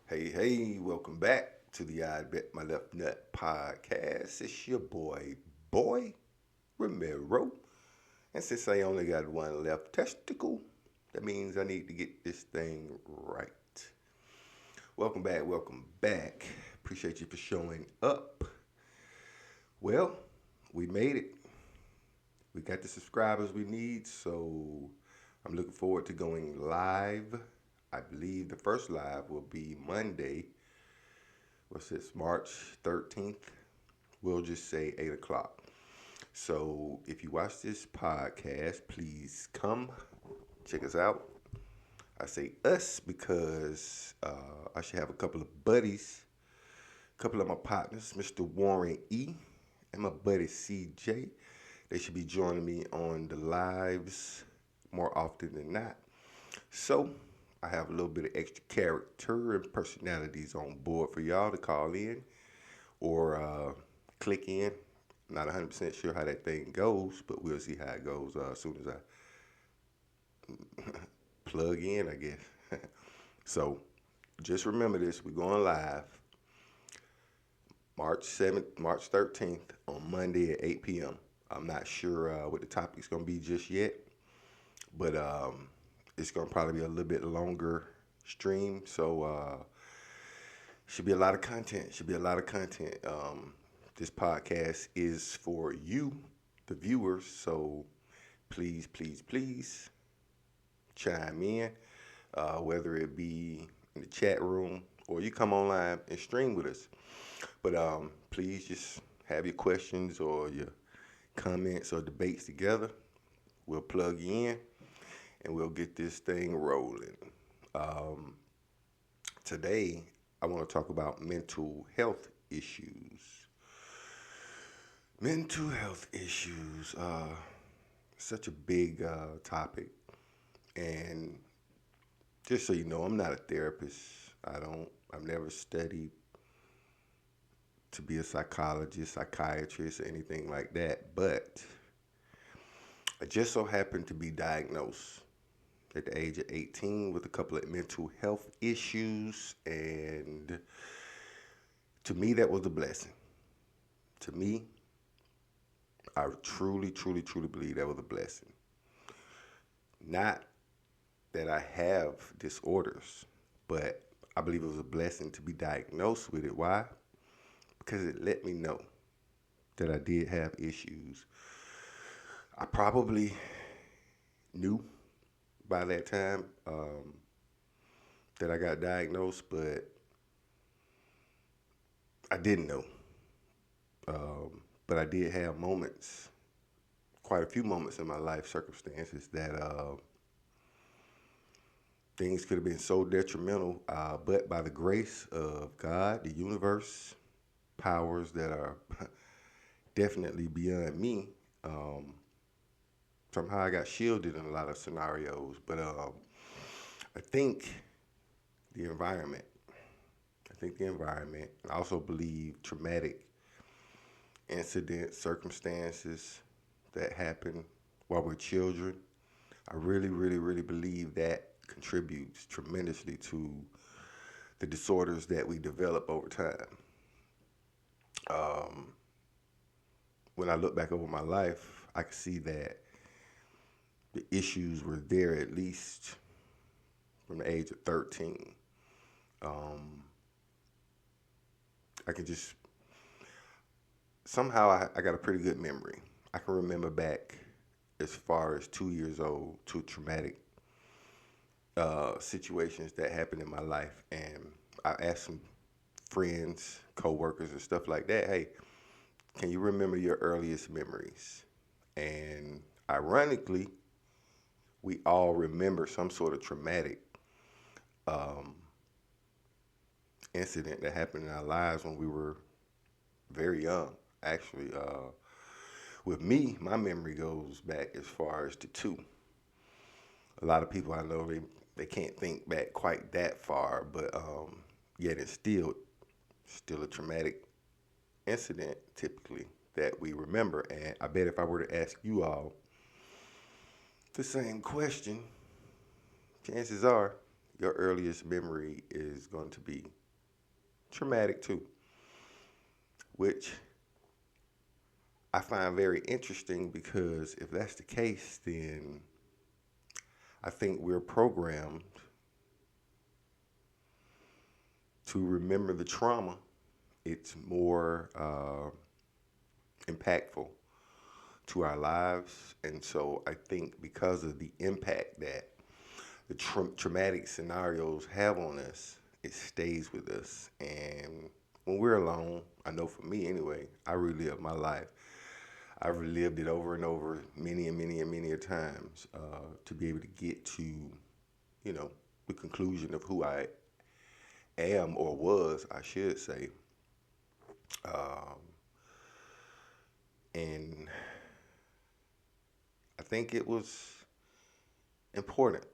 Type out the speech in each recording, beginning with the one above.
Hey, welcome back to the I Bet My Left Nut podcast. It's your boy, Romero. And since I only got one left testicle, that means I need to get this thing right. Welcome back. Appreciate you for showing up. Well, we made it. We got the subscribers we need, so I'm looking forward to going live. I believe the first live will be Monday. What's this? March 13th. We'll just say 8 o'clock. So if you watch this podcast, please come check us out. I say us because I should have a couple of buddies, a couple of my partners, Mr. Warren E. and my buddy CJ. They should be joining me on the lives more often than not. So I have a little bit of extra character and personalities on board for y'all to call in or click in. Not 100% sure how that thing goes, but we'll see how it goes as soon as I plug in, I guess. So just remember this: we're going live March 7th, March 13th on Monday at 8 p.m. I'm not sure what the topic's going to be just yet, but it's going to probably be a little bit longer stream. So should be a lot of content. This podcast is for you, the viewers. So please chime in, whether it be in the chat room or you come online and stream with us. But please just have your questions or your comments or debates together. We'll plug you in and we'll get this thing rolling. Um, Today, I want to talk about mental health issues. Mental health issues, such a big topic. And just so you know, I'm not a therapist. I've never studied to be a psychologist, psychiatrist, or anything like that. But I just so happened to be diagnosed at the age of 18 with a couple of mental health issues. And to me, that was a blessing. To me, I truly believe that was a blessing. Not that I have disorders, but I believe it was a blessing to be diagnosed with it. Why? Because it let me know that I did have issues. I probably knew by that time that I got diagnosed, but I didn't know. But I did have moments, quite a few moments in my life, circumstances that things could have been so detrimental, but by the grace of God, the universe, powers that are definitely beyond me, um, somehow I got shielded in a lot of scenarios. But I think the environment, I also believe traumatic incidents, circumstances that happen while we're children. I really believe that contributes tremendously to the disorders that we develop over time. Um, when I look back over my life, I can see that the issues were there at least from the age of 13. Um, I can just, somehow I got a pretty good memory. I can remember back as far as 2 years old to traumatic situations that happened in my life. And I asked some friends, coworkers, and stuff like that, hey, can you remember your earliest memories? And ironically, we all remember some sort of traumatic um, incident that happened in our lives when we were very young. Actually, with me, my memory goes back as far as to two. A lot of people I know they can't think back quite that far, but yet it's still a traumatic incident typically that we remember. And I bet if I were to ask you all the same question, chances are your earliest memory is going to be traumatic too, which I find very interesting because if that's the case, then I think we're programmed to remember the trauma. It's more impactful to our lives. And so I think because of the impact that the traumatic scenarios have on us, it stays with us. And when we're alone, I know for me anyway, I relive my life. I've relived it over and over, many and many and many a times, to be able to get to, you know, the conclusion of who I am or was, I should say. Um, and I think it was important.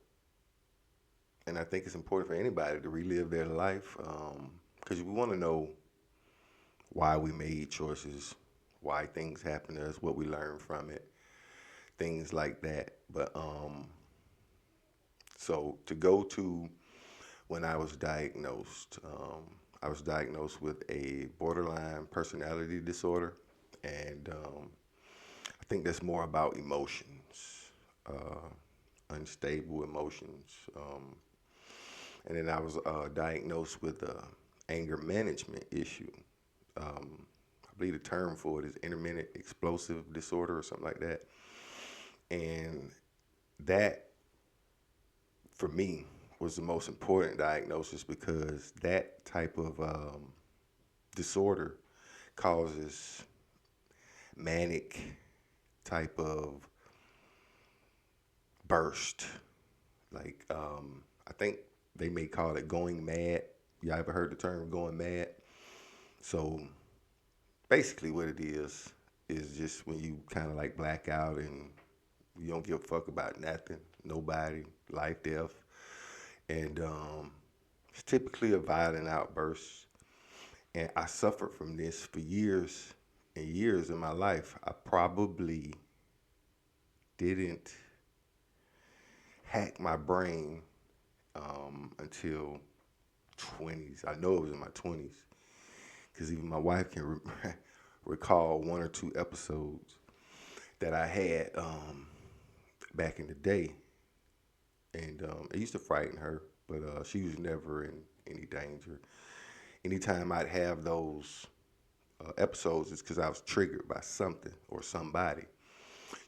And I think it's important for anybody to relive their life because we want to know why we made choices, why things happen to us, what we learned from it, things like that. But so to go to when I was diagnosed with a borderline personality disorder, and I think that's more about emotions, unstable emotions. And then I was diagnosed with a anger management issue. I believe the term for it is intermittent explosive disorder or something like that. And that, for me, was the most important diagnosis because that type of disorder causes manic type of burst. Like, I think they may call it going mad. Y'all ever heard the term going mad? So basically, what it is just when you kind of like black out and you don't give a fuck about nothing, nobody, life, death. And it's typically a violent outburst. And I suffered from this for years and years in my life. I probably didn't hack my brain until 20s. I know it was in my 20s because even my wife can recall one or two episodes that I had back in the day. And it used to frighten her, but she was never in any danger. Anytime I'd have those episodes, it's because I was triggered by something or somebody,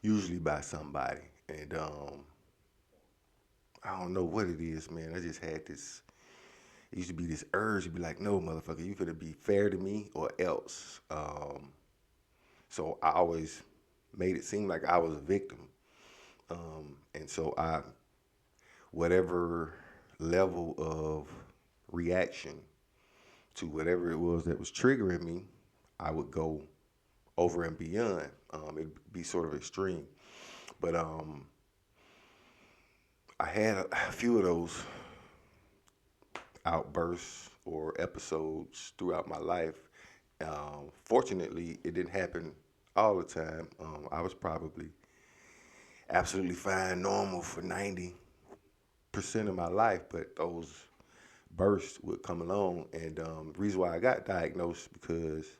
usually by somebody. And I don't know what it is, man. I just had this. It used to be this urge to be like, no, motherfucker, you finna be fair to me or else. So I always made it seem like I was a victim. And so whatever level of reaction to whatever it was that was triggering me, I would go over and beyond. It'd be sort of extreme. But I had a few of those outbursts or episodes throughout my life. Fortunately, it didn't happen all the time. I was probably absolutely fine, normal for 90% of my life, but those bursts would come along. And the reason why I got diagnosed because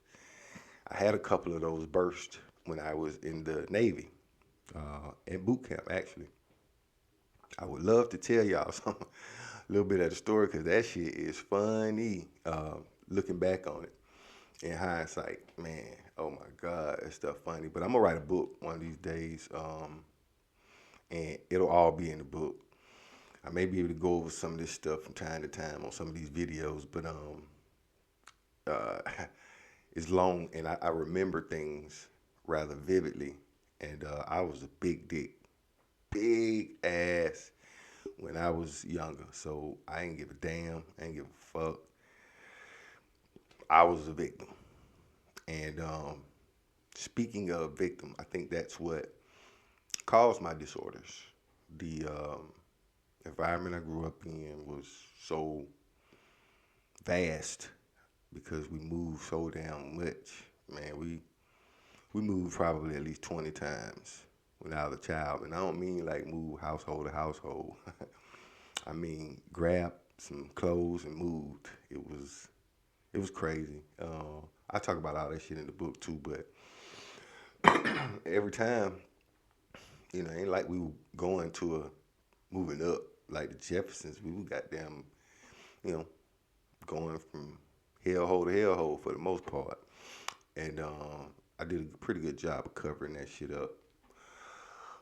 I had a couple of those bursts when I was in the Navy, in boot camp, actually. I would love to tell y'all some a little bit of the story because that shit is funny. Looking back on it in hindsight, man, oh my god, that stuff funny. But I'm gonna write a book one of these days, and it'll all be in the book. I may be able to go over some of this stuff from time to time on some of these videos, but uh, it's long, and I remember things rather vividly. And I was a big dick, big ass when I was younger. So I ain't give a damn. I ain't give a fuck. I was a victim. And speaking of victim, I think that's what caused my disorders. The environment I grew up in was so vast because we moved so damn much. Man, we moved probably at least 20 times when I was a child. And I don't mean like move household to household. I mean, grabbed some clothes and moved. It was crazy. I talk about all that shit in the book too, but every time, ain't like we were going to a moving up like the Jeffersons. We were goddamn, you know, going from hellhole to hellhole for the most part. And I did a pretty good job of covering that shit up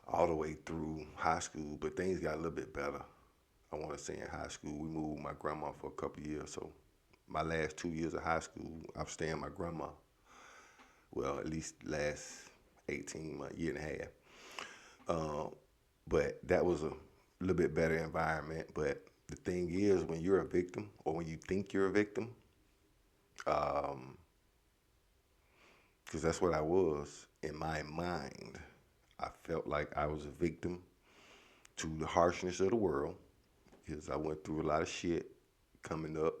all the way through high school, but things got a little bit better. I want to say in high school, we moved with my grandma for a couple of years. So my last 2 years of high school, I was staying with my grandma. Well, at least last 18 months, year and a half. But that was a little bit better environment. But the thing is, when you're a victim or when you think you're a victim, um, because that's what I was in my mind, I felt like I was a victim to the harshness of the world because I went through a lot of shit coming up,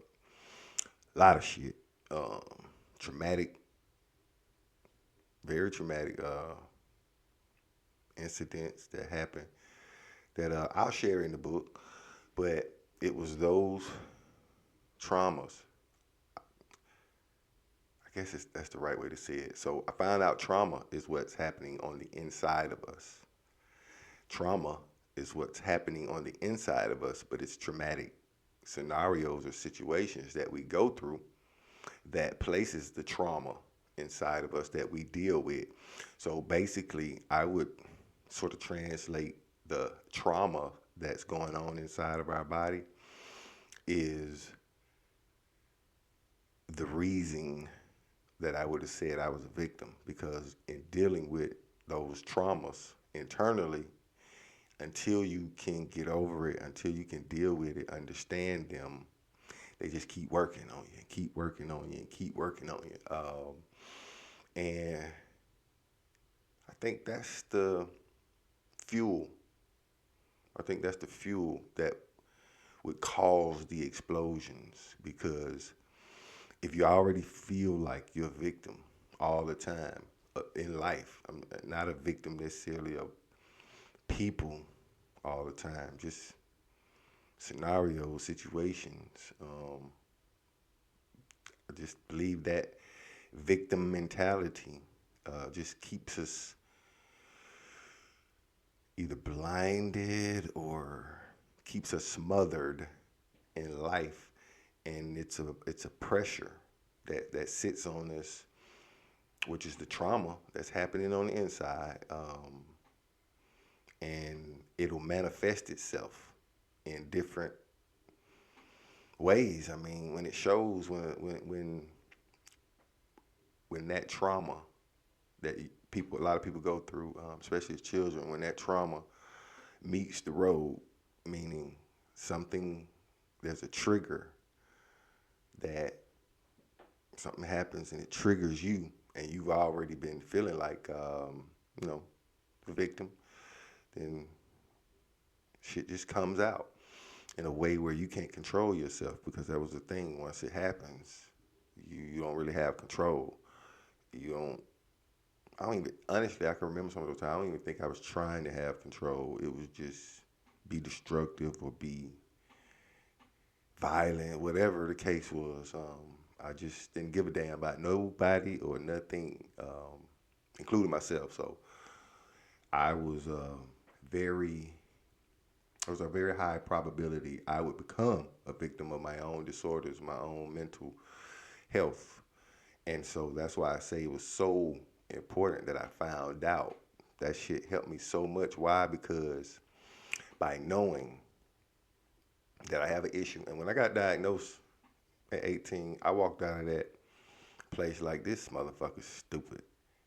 a lot of shit, um, traumatic, very traumatic incidents that happened that I'll share in the book, but it was those traumas. I guess that's the right way to say it. So I found out trauma is what's happening on the inside of us. Trauma is what's happening on the inside of us, but it's traumatic scenarios or situations that we go through that places the trauma inside of us that we deal with. So basically, I would sort of translate the trauma that's going on inside of our body is the reason that I would have said I was a victim, because in dealing with those traumas internally, until you can get over it, until you can deal with it, understand them, they just keep working on you, and keep working on you, and keep working on you. And I think that's the fuel. I think that's the fuel that would cause the explosions, because if you already feel like you're a victim all the time in life, I'm not a victim necessarily of people all the time, just scenarios, situations. I just believe that victim mentality just keeps us either blinded or keeps us smothered in life, and it's a pressure that sits on us, which is the trauma that's happening on the inside, and it'll manifest itself in different ways. I mean, when it shows, when that trauma that a lot of people go through, especially as children, when that trauma meets the road, meaning something, there's a trigger that something happens and it triggers you, and you've already been feeling like, you know, the victim, then shit just comes out in a way where you can't control yourself, because that was the thing. Once it happens, you don't really have control. You don't. I don't even, honestly, I can remember some of those times. I don't even think I was trying to have control. It was just be destructive or be violent, whatever the case was. I just didn't give a damn about nobody or nothing, including myself. So I was very, there was a very high probability I would become a victim of my own disorders, my own mental health. And so that's why I say it was so important that I found out. That shit helped me so much. Why? Because by knowing that I have an issue, and when I got diagnosed at 18, I walked out of that place like, this motherfucker's stupid.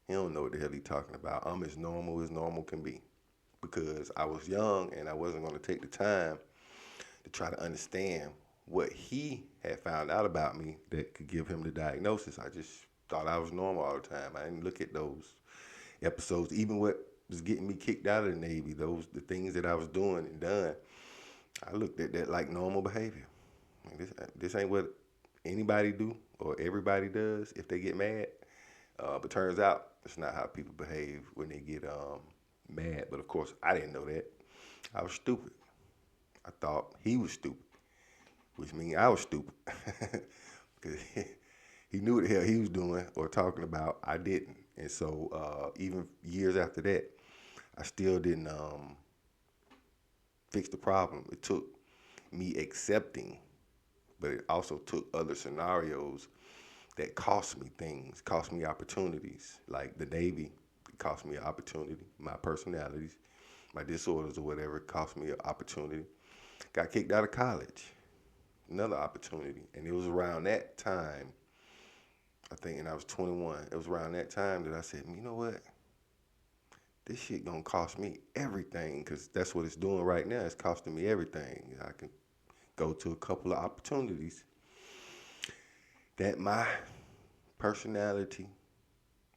He don't know what the hell he talking about. I'm as normal can be. Because I was young and I wasn't going to take the time to try to understand what he had found out about me that could give him the diagnosis. I just thought I was normal all the time. I didn't look at those episodes, even what was getting me kicked out of the Navy, the things that I was doing and done. I looked at that like normal behavior. I mean, this ain't what anybody do or everybody does if they get mad. But turns out it's not how people behave when they get mad. But of course, I didn't know that. I was stupid. I thought he was stupid, which means I was stupid. Because he knew what the hell he was doing or talking about. I didn't. And so even years after that, I still didn't fix the problem. It took me accepting, but it also took other scenarios that cost me things, cost me opportunities. Like the Navy, it cost me an opportunity. My personalities, my disorders or whatever, it cost me an opportunity. Got kicked out of college, another opportunity. And it was around that time, I think, and I was 21. It was around that time that I said, you know what? This shit gonna cost me everything, because that's what it's doing right now. It's costing me everything. I can go to a couple of opportunities that my personality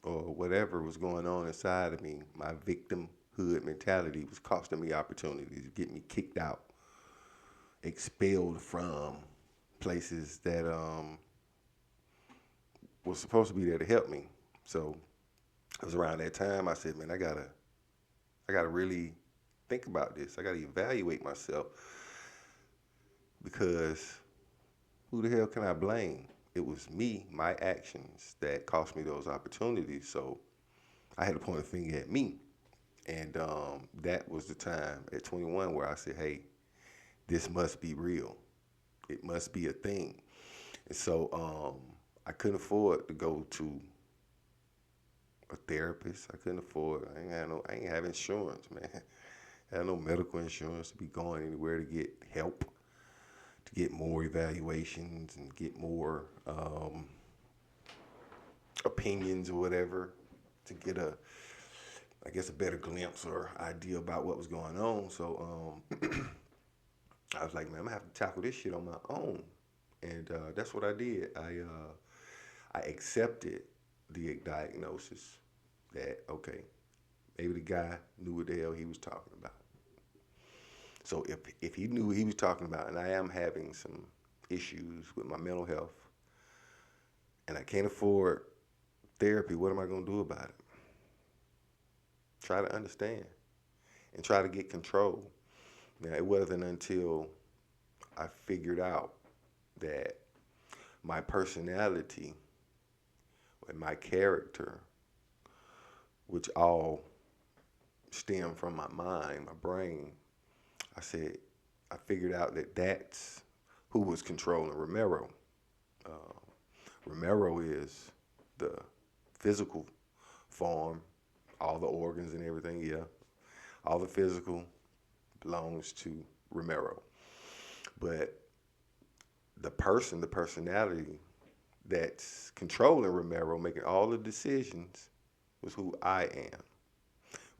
or whatever was going on inside of me, my victimhood mentality was costing me opportunities, getting me kicked out, expelled from places that was supposed to be there to help me. So it was around that time I said, man, I gotta really think about this. I gotta evaluate myself, because who the hell can I blame? It was me, my actions that cost me those opportunities. So I had to point a finger at me. And that was the time at 21 where I said, hey, this must be real. It must be a thing. And so I couldn't afford to go to a therapist. I couldn't afford. I ain't have insurance, man. I had no medical insurance to be going anywhere to get help, to get more evaluations and get more opinions or whatever, to get I guess, a better glimpse or idea about what was going on. So I was like, man, I'm gonna have to tackle this shit on my own, and that's what I did. I accepted the diagnosis that, okay, maybe the guy knew what the hell he was talking about. So if he knew what he was talking about, and I am having some issues with my mental health, and I can't afford therapy, what am I gonna do about it? Try to understand and try to get control. Now, it wasn't until I figured out that my personality and my character, which all stem from my mind, my brain, I figured out that that's who was controlling Romero. Uh, Romero is the physical form, all the organs and everything, yeah. All the physical belongs to Romero. But the person, the personality that's controlling Romero, making all the decisions, was who I am,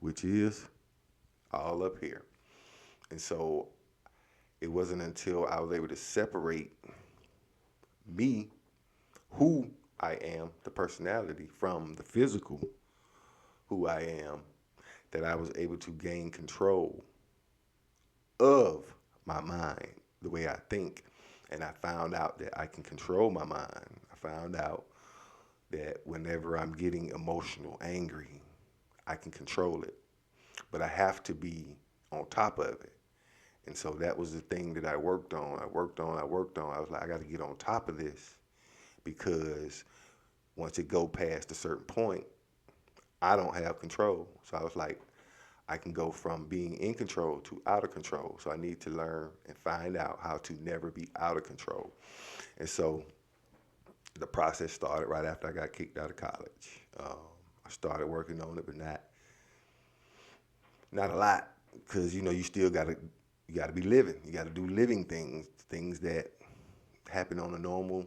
which is all up here. And so it wasn't until I was able to separate me, who I am, the personality, from the physical, who I am, that I was able to gain control of my mind, the way I think. And I found out that I can control my mind. I found out that whenever I'm getting emotional, angry, I can control it. But I have to be on top of it. And so that was the thing that I worked on. I worked on. I was like, I got to get on top of this, because once it go past a certain point, I don't have control. So I was like, I can go from being in control to out of control. So I need to learn and find out how to never be out of control. And so the process started right after I got kicked out of college. I started working on it, but not a lot, because you still gotta be living. You gotta do living things that happen on a normal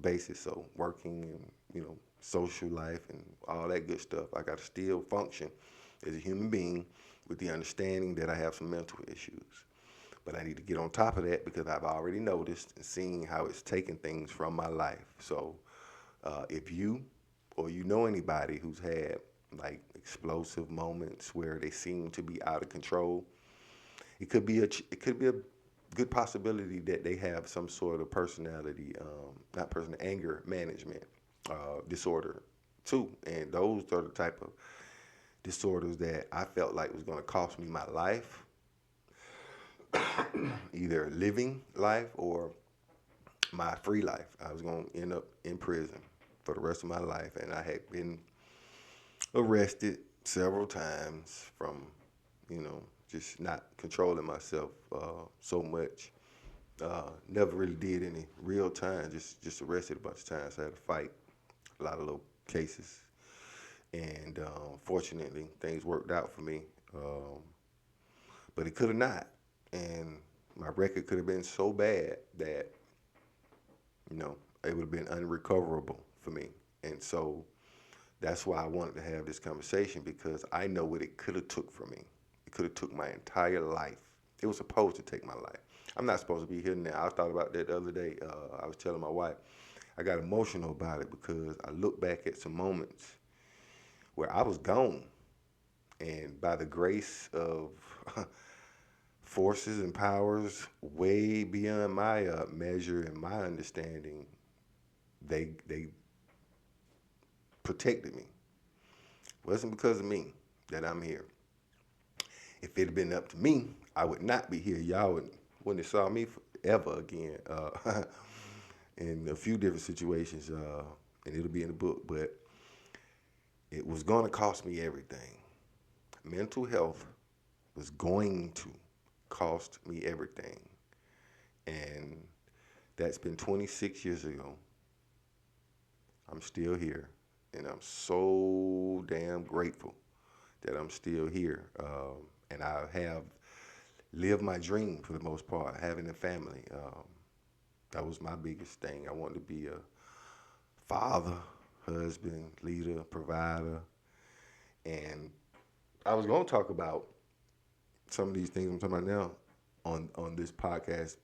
basis. So working and social life and all that good stuff. I gotta still function as a human being with the understanding that I have some mental issues. But I need to get on top of that, because I've already noticed and seen how it's taken things from my life. So if you or anybody who's had like explosive moments where they seem to be out of control, it could be a good possibility that they have some sort of personality, not personal anger management disorder too. And those are the type of disorders that I felt like was going to cost me my life. either living life or my free life. I was going to end up in prison for the rest of my life, and I had been arrested several times from, just not controlling myself so much. Never really did any real time. Just arrested a bunch of times. I had to fight a lot of little cases, and fortunately, things worked out for me. But it could have not, and my record could have been so bad that it would have been unrecoverable for me. And so that's why I wanted to have this conversation because I know what it could have took from me. It could have took my entire life. It was supposed to take my life. I'm not supposed to be here now. I thought about that the other day. I was telling my wife, I got emotional about it because I look back at some moments where I was gone, and by the grace of forces and powers way beyond my measure and my understanding, they protected me. It wasn't because of me that I'm here. If it had been up to me, I would not be here. Y'all wouldn't have saw me ever again in a few different situations, and it'll be in the book. But it was going to cost me everything. Mental health was going to cost me everything. And that's been 26 years ago. I'm still here. And I'm so damn grateful that I'm still here. And I have lived my dream for the most part, having a family. That was my biggest thing. I wanted to be a father, husband, leader, provider. And I was going to talk about some of these things I'm talking about now on this podcast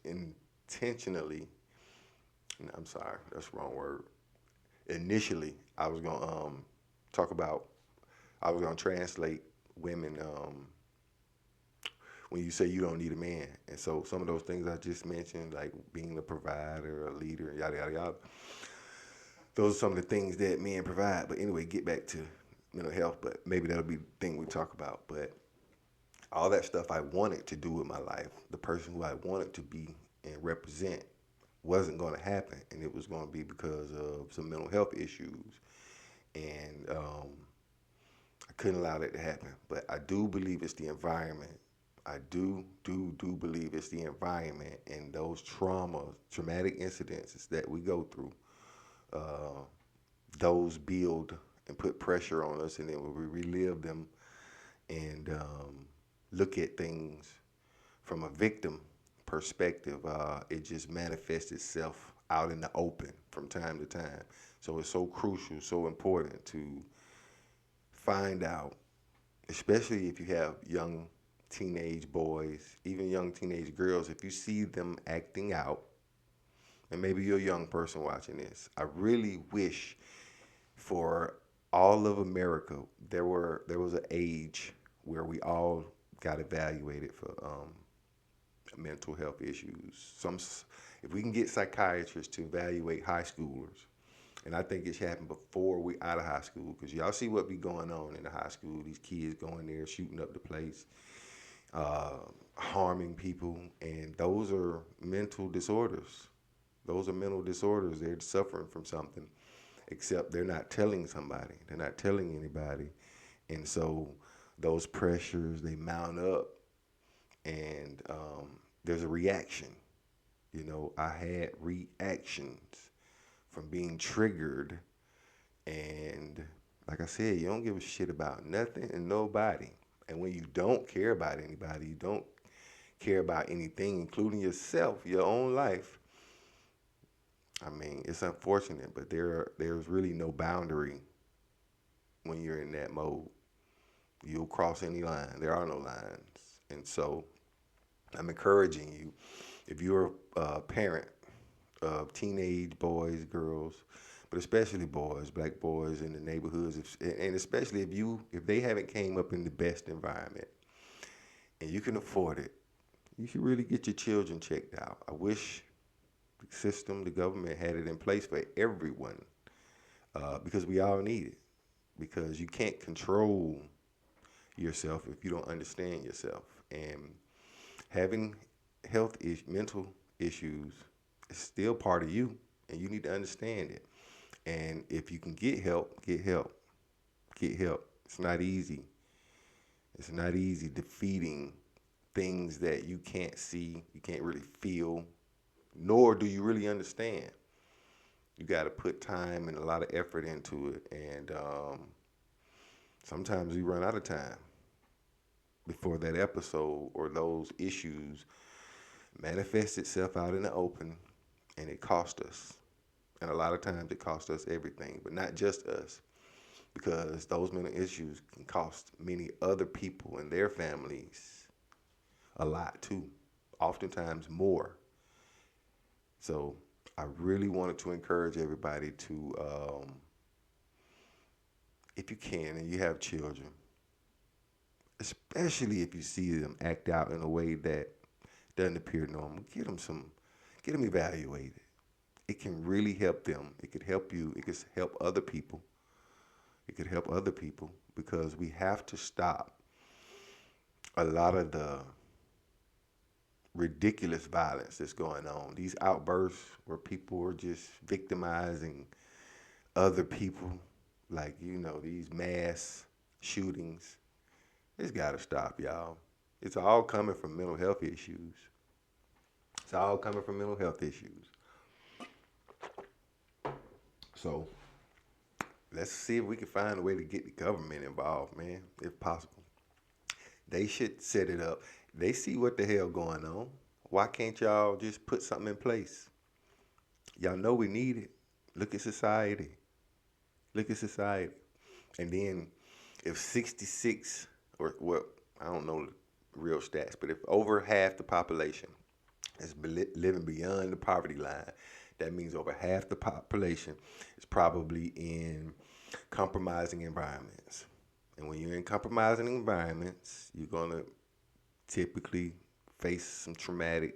intentionally. I'm sorry, that's the wrong word. Initially, I was going to talk about, I was going to translate women when you say you don't need a man. And so some of those things I just mentioned, like being a provider, a leader, yada, yada, yada, those are some of the things that men provide. But anyway, get back to mental health, but maybe that'll be the thing we talk about. But all that stuff I wanted to do with my life, the person who I wanted to be and represent, wasn't going to happen. And it was going to be because of some mental health issues. And I couldn't allow that to happen. But I do believe it's the environment. I do believe it's the environment and those traumatic incidences that we go through. Uh, those build and put pressure on us, and then when we relive them and look at things from a victim perspective, it just manifests itself out in the open from time to time. So it's so crucial, so important to find out, especially if you have young teenage boys, even young teenage girls, if you see them acting out, and maybe you're a young person watching this, I really wish for all of America there was an age where we all got evaluated for mental health issues. If we can get psychiatrists to evaluate high schoolers, and I think it should happen before we out of high school, because y'all see what be going on in the high school. These kids going there, shooting up the place, harming people, and those are mental disorders. Those are mental disorders. They're suffering from something, except they're not telling somebody. They're not telling anybody. And so those pressures, they mount up, and there's a reaction. I had reactions from being triggered. And like I said, you don't give a shit about nothing and nobody. And when you don't care about anybody, you don't care about anything, including yourself, your own life. I mean, it's unfortunate, but there's really no boundary when you're in that mode. You'll cross any line. There are no lines. And so I'm encouraging you, if you're a parent of teenage boys, girls, but especially boys, black boys in the neighborhoods, and especially if they haven't came up in the best environment and you can afford it, you should really get your children checked out. I wish the system, the government had it in place for everyone, because we all need it. Because you can't control yourself if you don't understand yourself. And Having mental issues is still part of you, and you need to understand it. And if you can get help, get help. Get help. It's not easy. It's not easy defeating things that you can't see, you can't really feel, nor do you really understand. You got to put time and a lot of effort into it, and sometimes we run out of time before that episode or those issues manifest itself out in the open, and it costs us. And a lot of times it costs us everything, but not just us, because those mental issues can cost many other people and their families a lot too, oftentimes more. So I really wanted to encourage everybody to, if you can, and you have children, especially if you see them act out in a way that doesn't appear normal, get them evaluated. It can really help them. It could help you. It could help other people. It could help other people because we have to stop a lot of the ridiculous violence that's going on. These outbursts where people are just victimizing other people, like, these mass shootings. It's got to stop, y'all. It's all coming from mental health issues. It's all coming from mental health issues. So let's see if we can find a way to get the government involved, man, if possible. They should set it up. They see what the hell going on. Why can't y'all just put something in place? Y'all know we need it. Look at society. Look at society. And then if 66, or well, I don't know the real stats, but if over half the population is living beyond the poverty line, that means over half the population is probably in compromising environments. And when you're in compromising environments, you're going to typically face some traumatic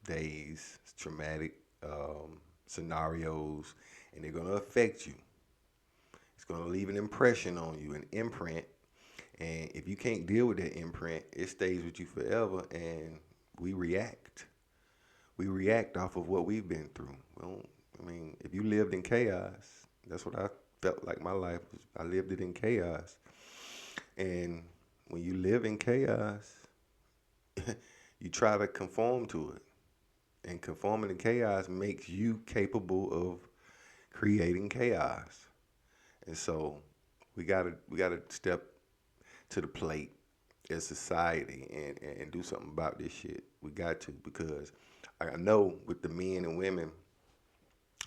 days, traumatic scenarios, and they're going to affect you. It's going to leave an impression on you, an imprint. And if you can't deal with that imprint, it stays with you forever, and we react. We react off of what we've been through. Well, if you lived in chaos, that's what I felt like my life was. I lived it in chaos. And when you live in chaos, you try to conform to it. And conforming to chaos makes you capable of creating chaos. And so we gotta step to the plate as society and do something about this shit. We got to, because I know with the men and women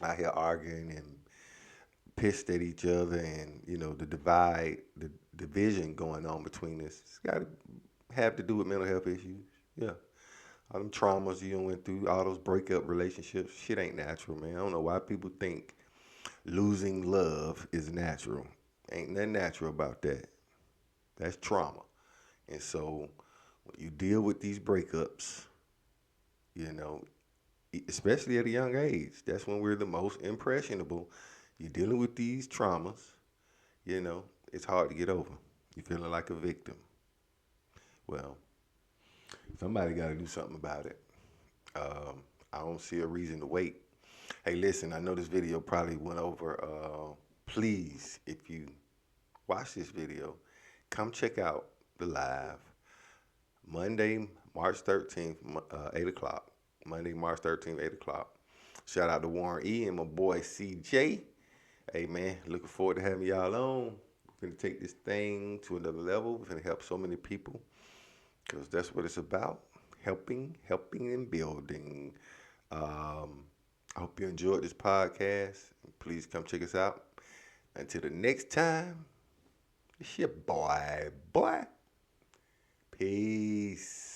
out here arguing and pissed at each other, and the division going on between us, it's got to have to do with mental health issues. Yeah, all them traumas you went through, all those breakup relationships, shit ain't natural, man. I don't know why people think losing love is natural. Ain't nothing natural about that. That's trauma. And so when you deal with these breakups, especially at a young age, that's when we're the most impressionable. You're dealing with these traumas, it's hard to get over. You're feeling like a victim. Well, somebody got to do something about it. I don't see a reason to wait. Hey, listen, I know this video probably went over. Please, if you watch this video, come check out the live Monday, March 13th, 8 o'clock. Monday, March 13th, 8 o'clock. Shout out to Warren E. and my boy CJ. Hey, man, looking forward to having y'all on. We're going to take this thing to another level. We're going to help so many people, because that's what it's about. Helping, and building. I hope you enjoyed this podcast. Please come check us out. Until the next time, it's your boy. Peace.